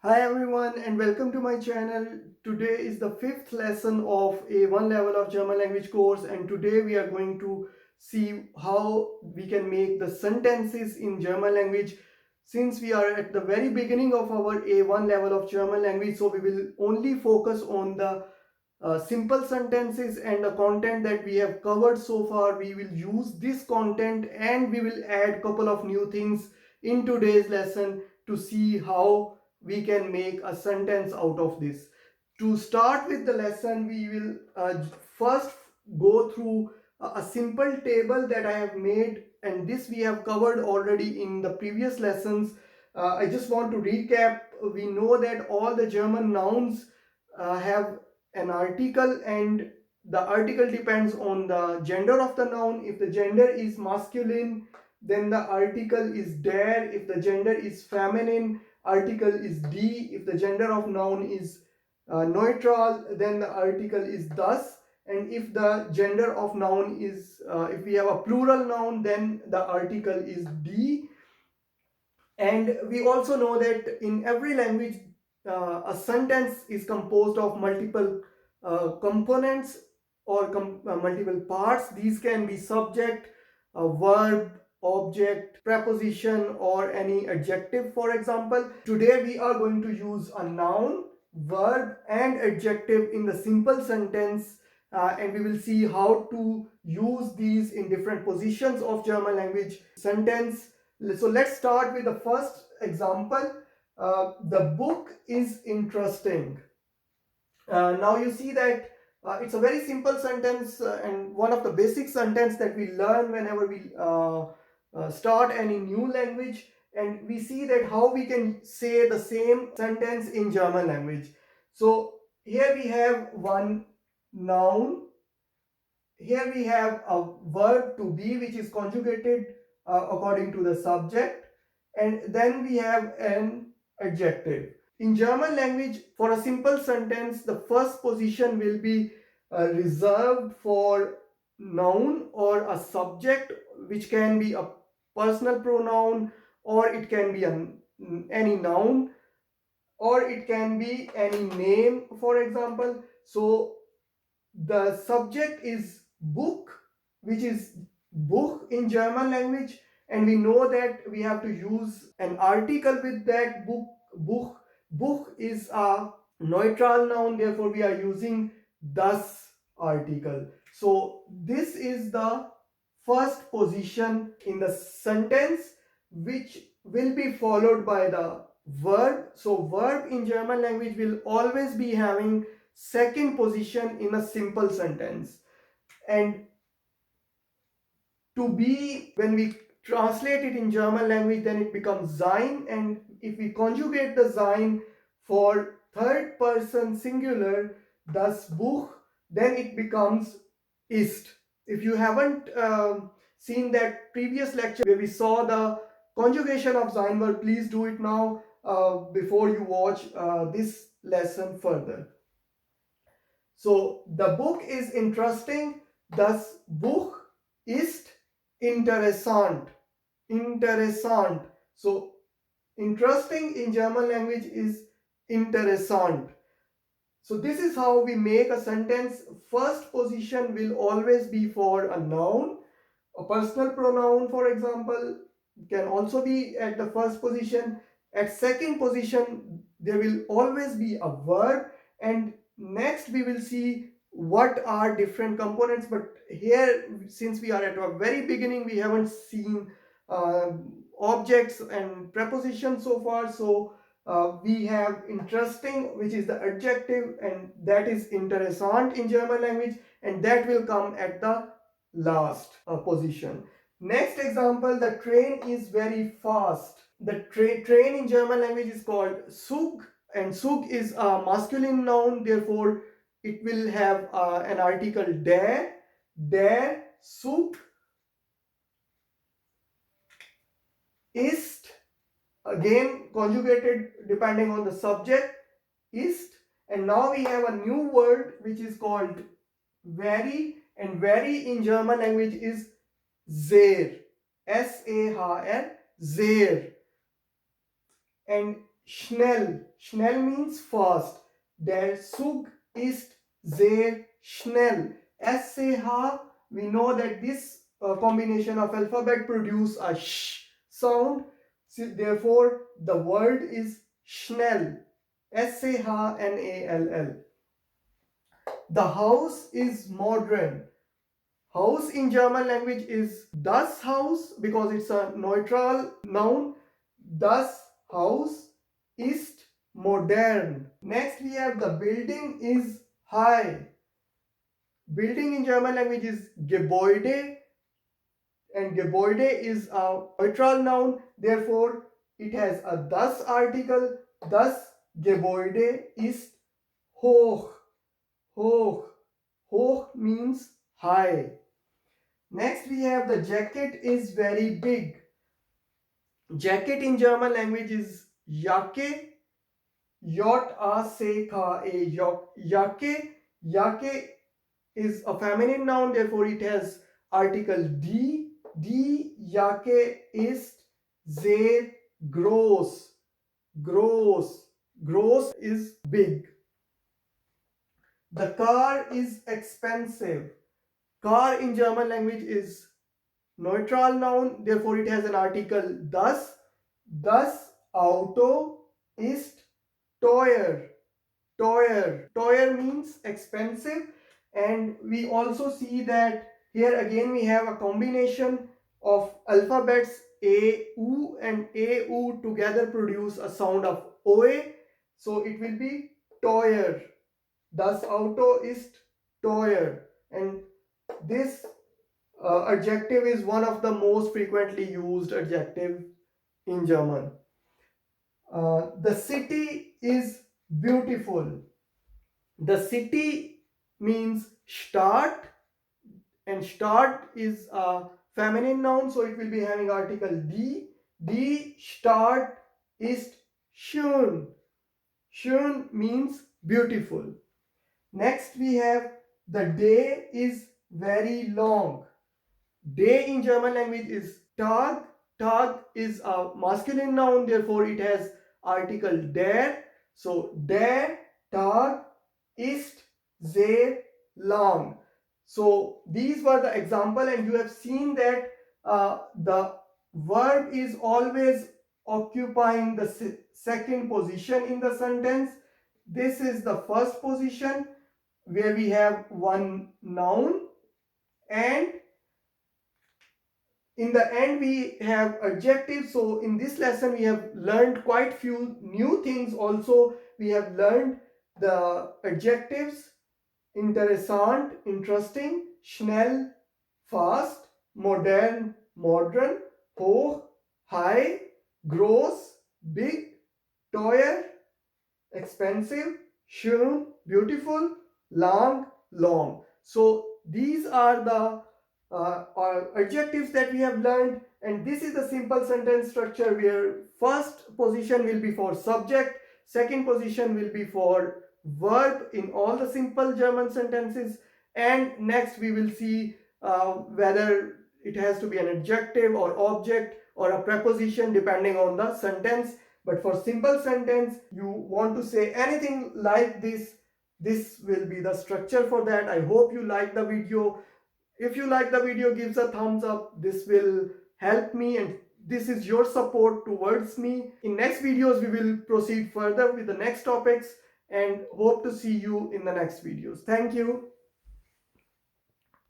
Hi everyone and welcome to my channel. Today is the fifth lesson of A1 level of German language course, and today we are going to see how we can make the sentences in German language. Since we are at the very beginning of our A1 level of German language, so we will only focus on the simple sentences and the content that we have covered so far. We will use this content and we will add couple of new things in today's lesson to see how we can make a sentence out of this. To start with the lesson, we will first go through a simple table that I have made, and this we have covered already in the previous lessons. I just want to recap. We know that all the German nouns have an article, and the article depends on the gender of the noun. If the gender is masculine, then the article is der. If the gender is feminine, article is die. If the gender of noun is neutral, then the article is das. And if the gender of noun is if we have a plural noun, then the article is die. And we also know that in every language, a sentence is composed of multiple components or multiple parts. These can be subject, verb, object, preposition, or any adjective, for example. Today we are going to use a noun, verb, and adjective in the simple sentence, and we will see how to use these in different positions of German language sentence. So let's start with the first example. The book is interesting. Now you see that it's a very simple sentence, and one of the basic sentence that we learn whenever we start any new language, and we see that how we can say the same sentence in German language. So here we have one noun. Here we have a verb to be, which is conjugated according to the subject, and then we have an adjective. In German language, for a simple sentence, the first position will be reserved for noun or a subject, which can be a personal pronoun, or it can be any noun, or it can be any name, for example. So the subject is book, which is Buch in German language, and we know that we have to use an article with that book. Buch. Buch is a neutral noun, therefore we are using das article. So this is the first position in the sentence, which will be followed by the verb. So verb in German language will always be having second position in a simple sentence. And to be, when we translate it in German language, then it becomes sein, and if we conjugate the sein for third person singular, das Buch, then it becomes ist. If you haven't seen that previous lecture where we saw the conjugation of sein verb, please do it now before you watch this lesson further. So the book is interesting. Das Buch ist interessant. Interessant. So interesting in German language is interessant. So this is how we make a sentence. First position will always be for a noun. A personal pronoun, for example, can also be at the first position. At second position, there will always be a verb, and next we will see what are different components. But here, since we are at a very beginning, we haven't seen uh, objects and prepositions so far. So we have interesting, which is the adjective, and that is interessant in German language, and that will come at the last position. Next example, the train is very fast. The train in German language is called Zug, and Zug is a masculine noun, therefore it will have an article der. Der Zug ist, again conjugated depending on the subject, ist. And now we have a new word which is called very, and very in German language is sehr. Sar, sehr. And Schnell. Schnell means fast. Der Zug ist sehr schnell. SCH, we know that this combination of alphabet produce a sh sound. So therefore, the word is schnell. SCHNALL. The house is modern. House in German language is das Haus because it's a neutral noun. Das Haus ist modern. Next we have the building is high. Building in German language is Gebäude, and Gebäude is a neutral noun. Therefore, it has a das article. Das Gebäude ist hoch. Hoch. Hoch means high. Next we have the jacket is very big. Jacket in German language is Jacke. J-A-C-K-E. Jacke. Jacke is a feminine noun, therefore it has article die. Die Jacke ist sehr groß. Groß. Groß is big. The car is expensive. Car in German language is neutral noun, therefore it has an article das. Das Auto ist teuer. Teuer. Teuer means expensive, and we also see that here again we have a combination of alphabets A, U and A, U together produce a sound of OA. So it will be teuer. Das Auto ist teuer. And this adjective is one of the most frequently used adjective in German. The city is beautiful. The city means Stadt, and Stadt is a feminine noun, so it will be having article die. Die Stadt ist schön. Schön means beautiful. Next we have the day is very long. Day in German language is Tag. Tag is a masculine noun, therefore it has article der. So der Tag ist sehr lang. So these were the example, and you have seen that the verb is always occupying the second position in the sentence. This is the first position where we have one noun, and in the end we have adjectives. So in this lesson we have learned quite few new things. Also we have learned the adjectives interessant, interesting, schnell, fast, modern, modern, hoch, high, groß, big, teuer, expensive, schön, beautiful, lang, long. So these are the adjectives that we have learned, and this is the simple sentence structure where first position will be for subject, second position will be for verb in all the simple German sentences, and next we will see whether it has to be an adjective or object or a preposition depending on the sentence. But for simple sentence, you want to say anything like this, this will be the structure for that. I hope you like the video. If you like the video, give a thumbs up. This will help me, and this is your support towards me. In next videos, we will proceed further with the next topics, and hope to see you in the next videos. Thank you.